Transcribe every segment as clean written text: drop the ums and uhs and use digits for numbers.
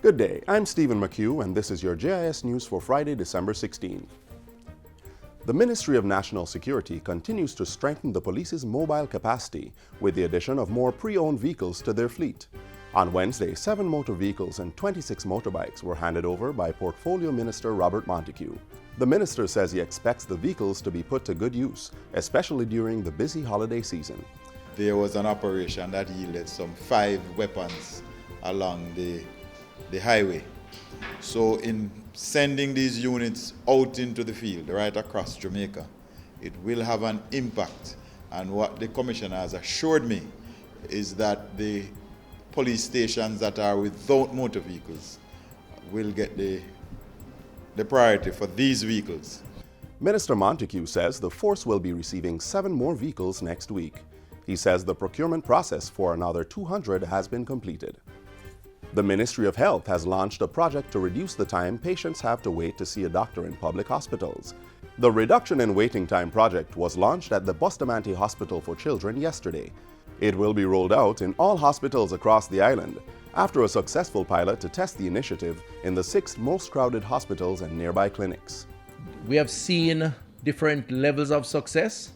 Good day, I'm Stephen McHugh and this is your JIS News for Friday, December 16. The Ministry of National Security continues to strengthen the police's mobile capacity with the addition of more pre-owned vehicles to their fleet. On Wednesday, 7 motor vehicles and 26 motorbikes were handed over by Portfolio Minister Robert Montego. The minister says he expects the vehicles to be put to good use, especially during the busy holiday season. There was an operation that yielded some 5 weapons along the highway. So in sending these units out into the field right across Jamaica, it will have an impact. And what the commissioner has assured me is that the police stations that are without motor vehicles will get the priority for these vehicles. Minister Montego says the force will be receiving 7 more vehicles next week. He says the procurement process for another 200 has been completed. The Ministry of Health has launched a project to reduce the time patients have to wait to see a doctor in public hospitals. The Reduction in Waiting Time project was launched at the Bustamante Hospital for Children yesterday. It will be rolled out in all hospitals across the island after a successful pilot to test the initiative in the 6 most crowded hospitals and nearby clinics. We have seen different levels of success.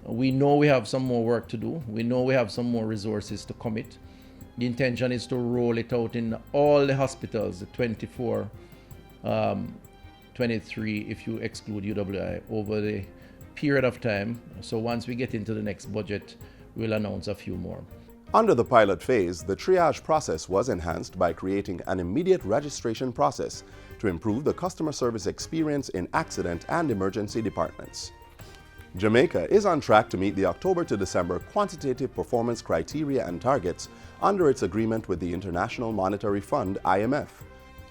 We know we have some more work to do. We know we have some more resources to commit. The intention is to roll it out in all the hospitals, the 24, 23 if you exclude UWI, over the period of time. So once we get into the next budget, we'll announce a few more. Under the pilot phase, the triage process was enhanced by creating an immediate registration process to improve the customer service experience in accident and emergency departments. Jamaica is on track to meet the October to December quantitative performance criteria and targets under its agreement with the International Monetary Fund, IMF.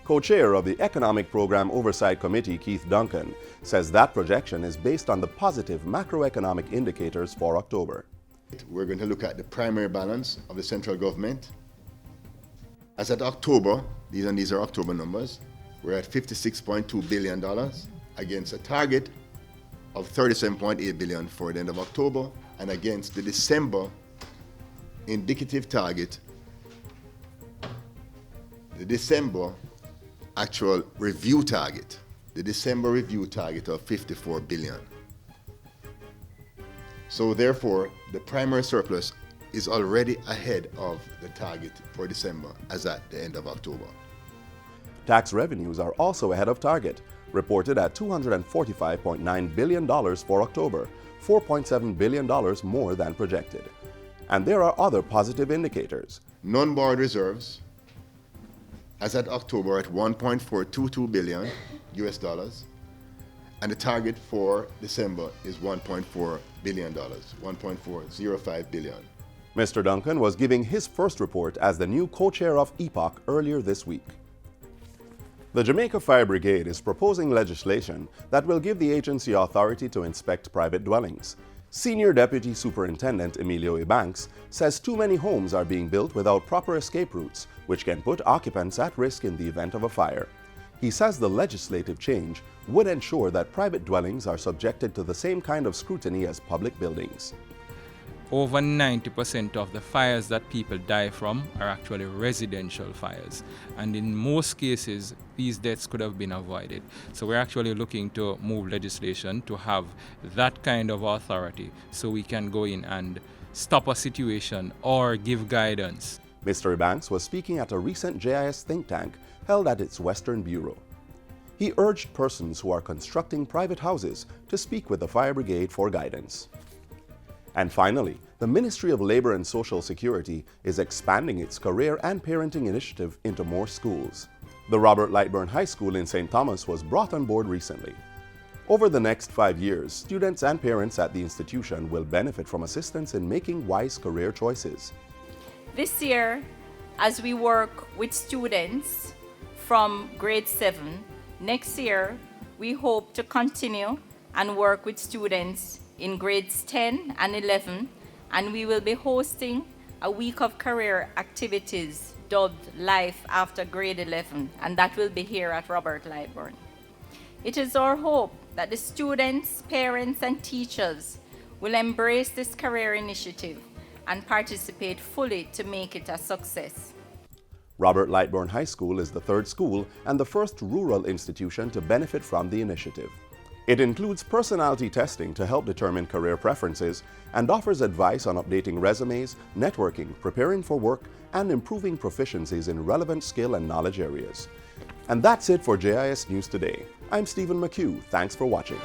Co-chair of the Economic Program Oversight Committee, Keith Duncan, says that projection is based on the positive macroeconomic indicators for October. We're going to look at the primary balance of the central government. As at October, these are October numbers, we're at $56.2 billion against a target of $37.8 billion for the end of October, and against the December indicative target, the December actual review target, the December review target of $54 billion. So therefore, the primary surplus is already ahead of the target for December as at the end of October. Tax revenues are also ahead of target, reported at $245.9 billion for October, $4.7 billion more than projected. And there are other positive indicators. Non-borrowed reserves, as at October, at $1.422 billion US dollars, and the target for December is $1.4 billion, $1.405 billion. Mr. Duncan was giving his first report as the new co-chair of EPOC earlier this week. The Jamaica Fire Brigade is proposing legislation that will give the agency authority to inspect private dwellings. Senior Deputy Superintendent Emilio Ebanks says too many homes are being built without proper escape routes, which can put occupants at risk in the event of a fire. He says the legislative change would ensure that private dwellings are subjected to the same kind of scrutiny as public buildings. Over 90% of the fires that people die from are actually residential fires. And in most cases, these deaths could have been avoided. So we're actually looking to move legislation to have that kind of authority so we can go in and stop a situation or give guidance. Mr. Ebanks was speaking at a recent JIS think tank held at its Western Bureau. He urged persons who are constructing private houses to speak with the Fire Brigade for guidance. And finally, the Ministry of Labor and Social Security is expanding its career and parenting initiative into more schools. The Robert Lightburn High School in St. Thomas was brought on board recently. Over the next 5 years, students and parents at the institution will benefit from assistance in making wise career choices. This year, as we work with students from grade 7, next year we hope to continue and work with students in grades 10 and 11, and we will be hosting a week of career activities dubbed Life After Grade 11, and that will be here at Robert Lightburn. It is our hope that the students, parents, and teachers will embrace this career initiative and participate fully to make it a success. Robert Lightbourne High School is the third school and the first rural institution to benefit from the initiative. It includes personality testing to help determine career preferences and offers advice on updating resumes, networking, preparing for work, and improving proficiencies in relevant skill and knowledge areas. And that's it for JIS News Today. I'm Stephen McHugh. Thanks for watching.